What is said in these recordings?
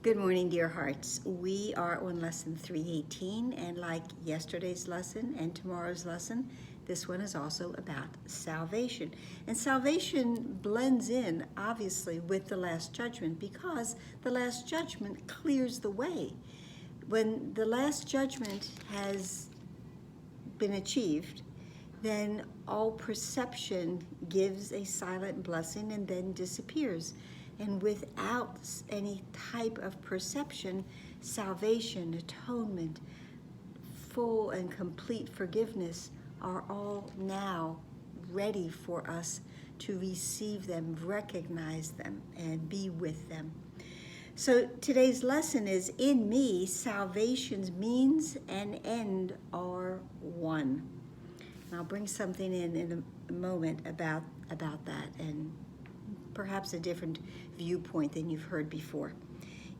Good morning, dear hearts. We are on lesson 318, and like yesterday's lesson and tomorrow's lesson, this one is also about salvation. And salvation blends in, obviously, with the Last Judgment because the Last Judgment clears the way. When the Last Judgment has been achieved, then all perception gives a silent blessing and then disappears. And without any type of perception, salvation, atonement, full and complete forgiveness are all now ready for us to receive them, recognize them, and be with them. So today's lesson is, in me, salvation's means and end are one. And I'll bring something in a moment about that, and perhaps a different viewpoint than you've heard before.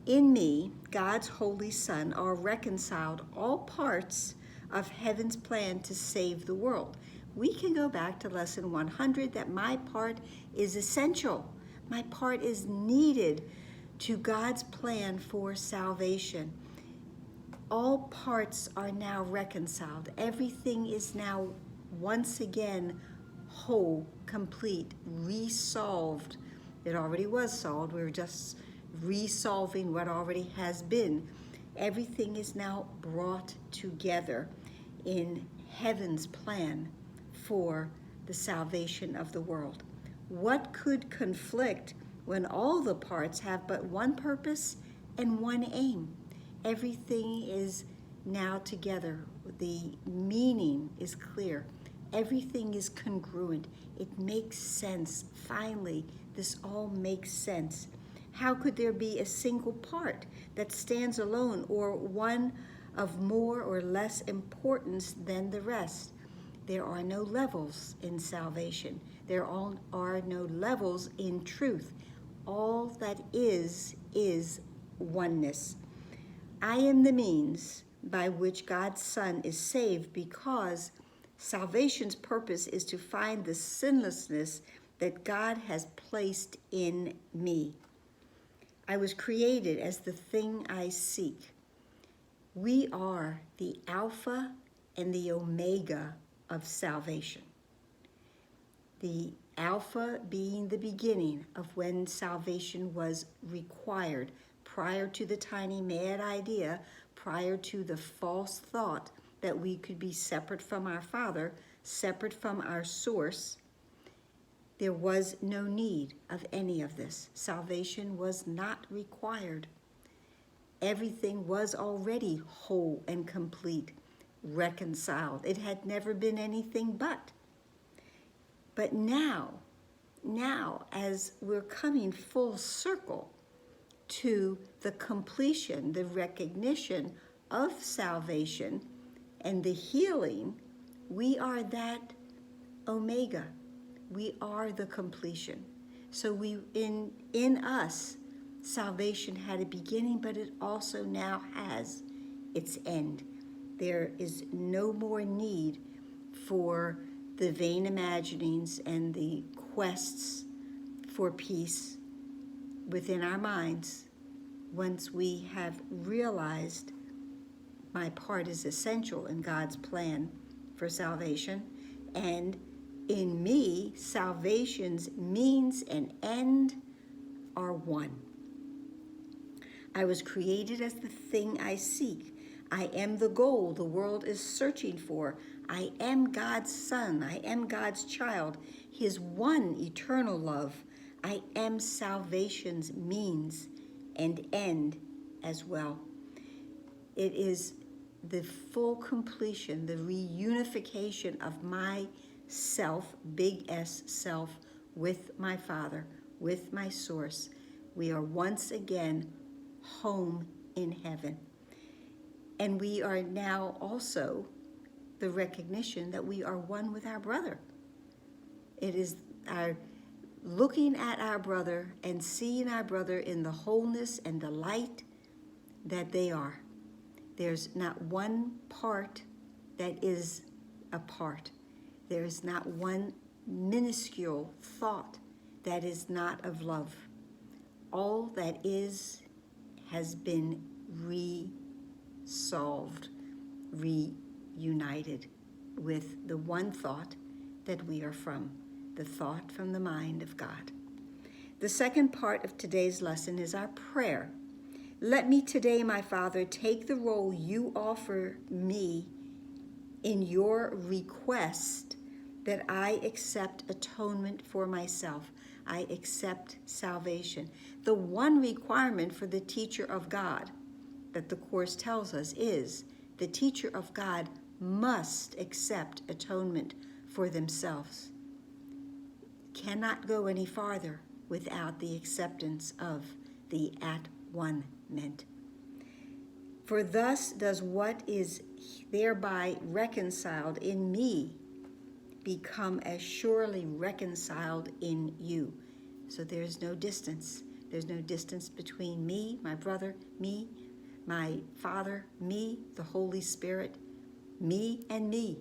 In me, God's Holy Son are reconciled all parts of heaven's plan to save the world. We can go back to lesson 100 that my part is essential. My part is needed to God's plan for salvation. All parts are now reconciled. Everything is now once again whole, complete, resolved. It already was solved. We were just resolving what already has been. Everything is now brought together in heaven's plan for the salvation of the world. What could conflict when all the parts have but one purpose and one aim? Everything is now together. The meaning is clear. Everything is congruent. It makes sense. Finally, this all makes sense. How could there be a single part that stands alone, or one of more or less importance than the rest? There are no levels in salvation. There are no levels in truth. All that is oneness. I am the means by which God's Son is saved, because salvation's purpose is to find the sinlessness that God has placed in me. I was created as the thing I seek. We are the Alpha and the Omega of salvation. The Alpha being the beginning of when salvation was required, prior to the tiny mad idea, prior to the false thought that we could be separate from our Father, separate from our source. There was no need of any of this. Salvation was not required. Everything was already whole and complete, reconciled. It had never been anything but. But now, as we're coming full circle to the completion, the recognition of salvation and the healing, we are that Omega. We are the completion. So in us, salvation had a beginning, but it also now has its end. There is no more need for the vain imaginings and the quests for peace within our minds. Once we have realized my part is essential in God's plan for salvation, and in me, salvation's means and end are one. I was created as the thing I seek. I am the goal the world is searching for. I am God's son. I am God's child, his one eternal love. I am salvation's means and end as well. It is the full completion, the reunification of my self, big S self, with my Father, with my source. We are once again home in heaven. And we are now also the recognition that we are one with our brother. It is our looking at our brother and seeing our brother in the wholeness and the light that they are. There's not one part that is apart. There is not one minuscule thought that is not of love. All that is has been resolved, reunited with the one thought that we are from, the thought from the mind of God. The second part of today's lesson is our prayer. Let me today, my Father, take the role you offer me in your request that I accept atonement for myself. I accept salvation. The one requirement for the teacher of God that the Course tells us is the teacher of God must accept atonement for themselves. Cannot go any farther without the acceptance of the at-one-ment. For thus does what is thereby reconciled in me become as surely reconciled in you. So there's no distance. There's no distance between me, my brother, me, my Father, me, the Holy Spirit, me and me,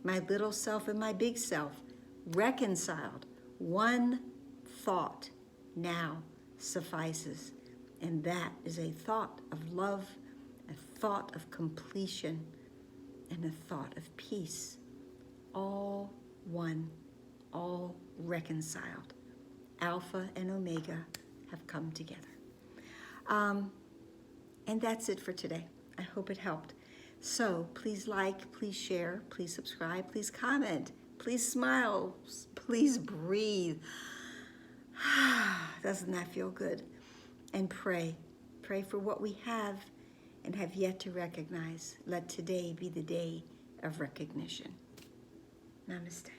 my little self and my big self, reconciled. One thought now suffices. And that is a thought of love, a thought of completion, and a thought of peace. All one, all reconciled. Alpha and Omega have come together. And that's it for today. I hope it helped. So please like, please share, please subscribe, please comment, please smile, please breathe. Doesn't that feel good? And pray. Pray for what we have and have yet to recognize. Let today be the day of recognition. Namaste.